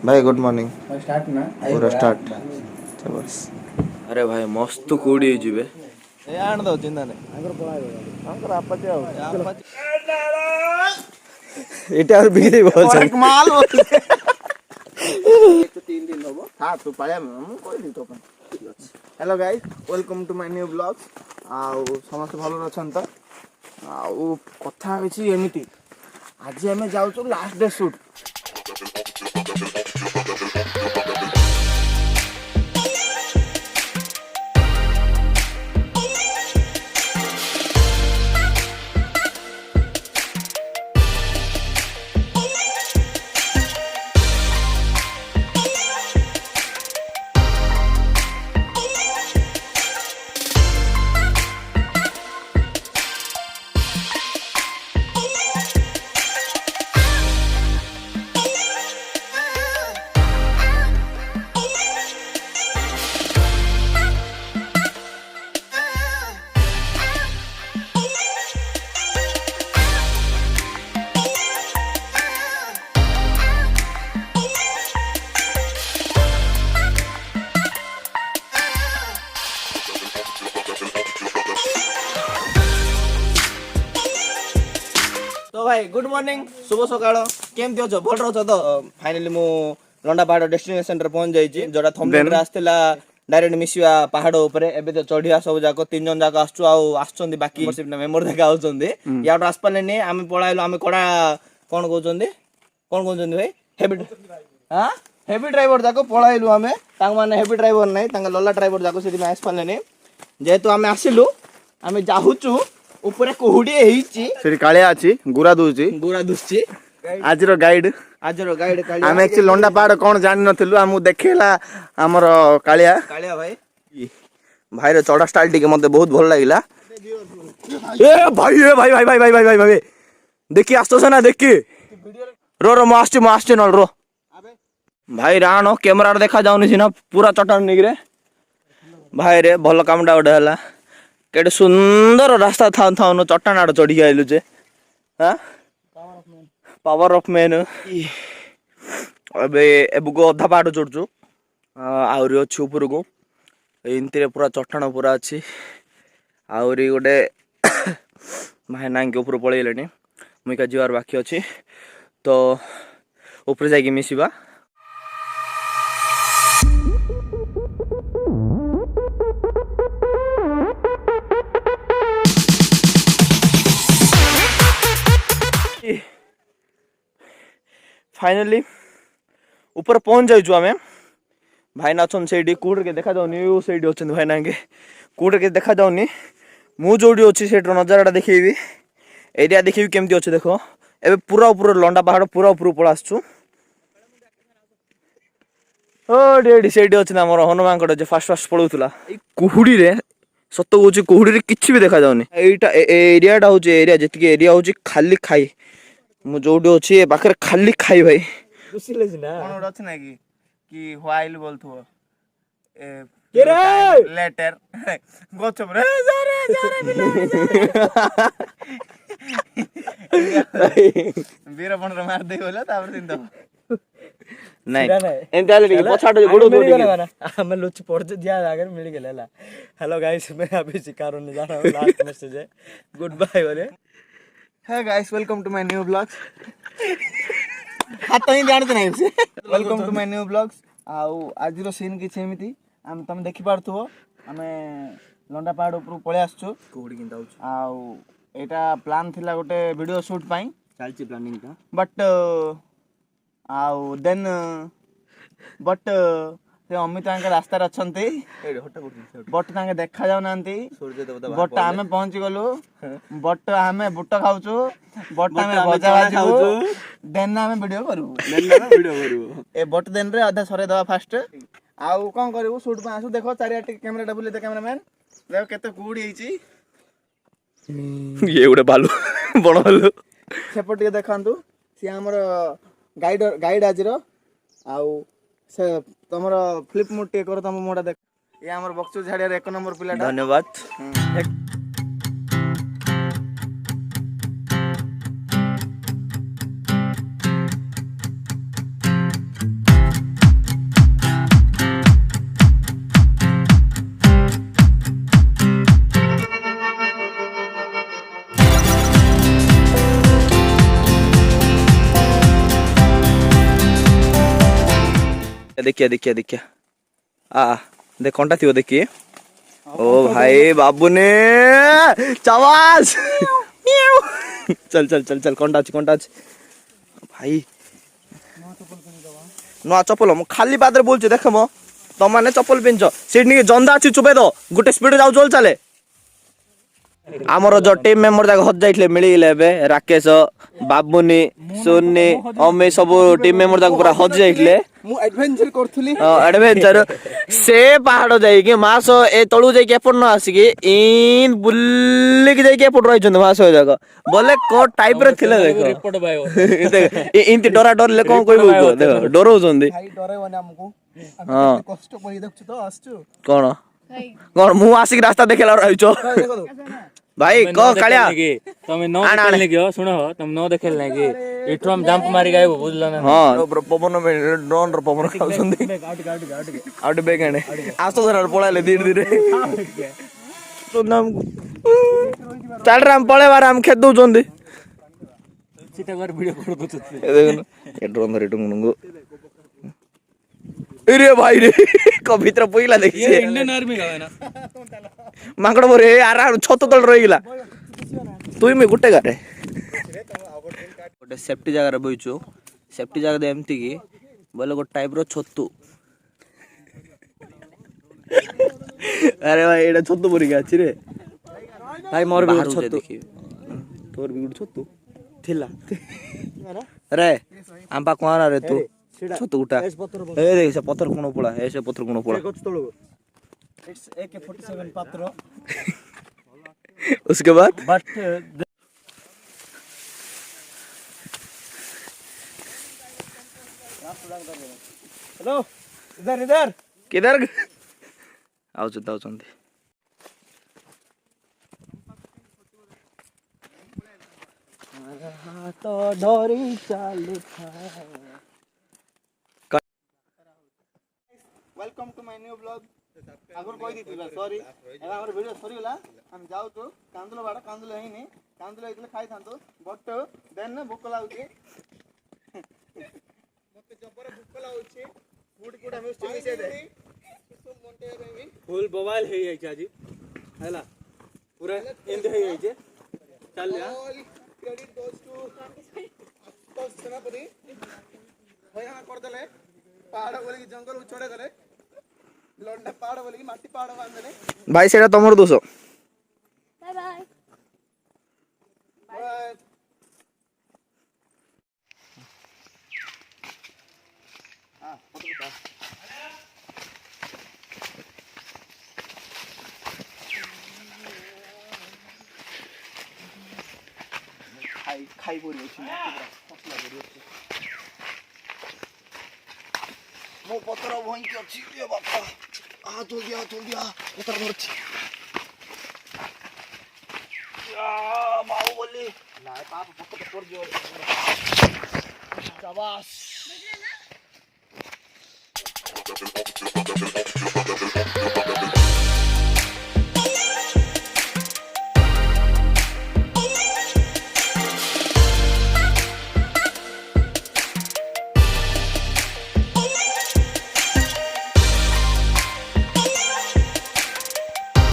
भाई good morning start ना पूरा स्टार्ट बस। अरे भाई मस्त कोड़ी जीवे ए आन दो चिंता नहीं आंकर पळाय आंकर आपत्ति आउ एटा और बिगड़ी बोल एक माल बोल एक तो 3 दिन होबो हां तू पळाय हम कोई दिन तो hello guys welcome to my new blog आउ समस्त भलो रछन त आउ कथा होछि एमिति आज हमें जाउ तो लास्ट डे शूट तो भाई गुड मॉर्निंग शुभ सकाळ केमती अछ भल रह तो फाइनली मु लंडा पहाड़ डेस्टिनेशन रे पहुंच जाई छी जोडा थंबनेल रे आस्तेला डायरेक्ट मिसिवा पहाड़ ऊपर एबे तो चढ़िया सब जाक 3 जन जाक आछू आछचंदी बाकी मेंबर देखा आउचंदी याड आसपाले ने आमे पळाइलो आमे कोडा कोन कहउचंदी भाई हेवी हां हेवी ड्राइवर जाक पळाइलो आमे तांग माने हेवी ड्राइवर नै तांग लल्ला ड्राइवर जाक सेठी में आसपाले ने जेतु आमे आसिलु आमे जाहुचु ऊपर कोहुडी हेइची सेठी काळिया अछि गुरा दुछि आजरो गाइड काळिया हम एक्चुअली लंडा पहाड़ कोन जानि नथिलु हमु देखेला हमर काळिया भाई भाई रे चढ़ा स्टाइल टिके मते बहुत भल लागिला ए भाई देखि आस्तो छ ना देखि रो म आस्ते नल रो भाई राणो कैमरा रे देखा जाउनी छी ना पूरा चट्टान निगरे भाई रे भल कामडा ओडे हला केडे सुंदर रास्ता था न चट्टान आड़ चढ़ी आइलु जे हां पावर ऑफ मैन अबे एबुको अधा पहाड़ चढ़छु आउरी अछि ऊपर को इंतिरे पूरा चट्टान पूरा अछि आउरी गोटे भाई नांग के ऊपर पळेलेनी मुई का जीवार बाकी अछि तो ऊपर जाई के मिसिबा फाइनली ऊपर पहुंच जाइछु हमें भाई नाचन सेडी कूड़ के देखा जाउनी ओ सेडी ओछन भाई नांगे कूड़ के देखा जाउनी मु जोडी ओछि सेटर नजाराटा देखैबी एरिया देखैबी केमती ओछ देखो एबे पूरा ऊपर लंडा पहाड़ पूरा ऊपर पळासछु ओ डेडी सेडी ओछ ना मोर हनुमान कोड जे फास्ट पळुतला ए कुहुडी रे सत्तो होछि कुहुडी रे किछि भी देखा जाउनी एटा एरियाटा होछि एरिया जेतिके एरिया होछि खाली खाई मु जोडी ओछि ए पाखर खाली खाई भाई खुशिले छी ना कोन ओछ ना कि व्हाइल बोलथो ए के रे लेटर गोचम रे जा वीर बन रे मार दे होला तापर दिन तो नहीं एन ताले टिके पछाडो गोडो दौड़ी गेला हम लुच पड़ दिया आगे मिल गेला हेलो गाइस मैं अभी शिकारो ने जा रहा हूं लास्ट मैसेज है गुड बाय बोले hey guys welcome to my new blogs हाथ ही जानते नहीं से welcome to my new blogs आउ आज रो सीन किछ एमिति हम तुम देखि पारथुबो हमें लंडा पहाड़ ऊपर पळे आछछु कोडी किंता आउ एटा प्लान थिला गोटे वीडियो शूट पई चालची प्लानिंग का बट आउ देन बट से अमित आंके रास्ता रे अछंती बट तांके देखा जाउ नांती सूर्य देवता बट आमे पहुंची गलु बट आमे बुट खाउछु बट आमे भजा बाजू देन आमे वीडियो करू ए बट देन रे आधा सरे दवा फास्ट आउ कोन करबो शूट पे आसु देखो चारि आटे कैमरा डबल दे कैमरामैन देखो केते कूडी हेची ये उडे बालू बण बालू सेपट के देखांतु से हमर गाइड आजिरो आउ से तमरो फ्लिप मोड टे करो तम मोडा देख ये हमर बक्सु झाड़िया रे 1 नंबर पिलाटा धन्यवाद देखिए देखिए देखिए देख कौनटा थी वो देखिए ओ भाई बाबू ने चवास चल चल चल चल कौनटा अच्छी भाई नुआ चप्पल मु खाली पादरे बोलছি देख मो तुम मैंने चप्पल पिंच सीट जंदा अच्छी चुपे दो गोटे स्पीड जाऊ चल चले आमर जो टीम मेंबर जाक हज जाइले मिलिले एबे राकेश बाबुनी सोनी अमे सब टीम मेंबर जाक पूरा हज जाइले मु एडवेंचर करथुली एडवेंचर से पहाड़ जाई कि मास ए तळु जाई के एपन न आसी कि इन बुल्ली के जाई के एपन रहि छन मास हो जाक बोले को टाइप रे थिले देखो रिपोर्ट बायो देख इनती डरा डर ले कोन कहबो देखो डरो जंदी भाई डरेवने हमकू हां कष्ट पई देखछु तो आछछु कोन कोन मु आसी रास्ता देखेला रहिछो भाई को कालिया तमे नो देखेल कि सुनो तुम नो देखेल नै कि इठो हम जंप मारी गायबो बुझलो ना हां पवन में ड्रोन रो पवन खाउछंदी आउट बैक आने आस्तो धर पळाले धीरे धीरे तो नाम चल राम पळे बार हम खेद दउछंदी सीता कर वीडियो कर दो देखन ए ड्रोन धरि टुंगुंगु अरे भाई रे को भीतर पइला देखि ये इंडियन आर्मी का है ना मांगड़ मोरे आराम छत तल रहिला तुई में गुटे गारे गोटे सेफ्टी जगह रे बइचो सेफ्टी जगह दे एमती की बोले गो टाइप रो छत्तू अरे भाई एडा छत्तू परी के अछि रे भाई मोर भी छत्तू तोर भी गुड छत्तू थिला अरे आंबा कोना रे तू छत्तू उठा ए देख से पत्थर कोन पड़ा ऐसे पत्थर कोन पड़ा इट्स AK-47 पात्र उसके बाद बट हेलो इधर किधर आओ चंदी तो डोरी चालू था welcome to my new blog आगर कोई दिथिला सॉरी एला हमर वीडियो सॉरी होला हम जाउ तो कांदुला बाडा कांदुला हेनी कांदुला इतले खाइ थांतो बट देन भूख लाउची मते जबर भूख लाउची फूड फूड हम स्टिल से दे फुल बवाल हे जाई आजी हैला पूरा एंड हे जाई चल या क्रेडिट गोस टू सेनापति भैया कर देले पहाड़ बोली जंगल उछड़े गले लंडा पहाड़ बोली माटी पहाड़ बांधले भाई सेटा तमर दोसो बाय बाय बाय हां फोटो खाई बोरी अछि पतला बोरी अछि मो पत्र भई के अछि रे बापा तोल दिया पत्र धरछि माऊ बोली ना पाप पत्र तोड़ दियो शाबाश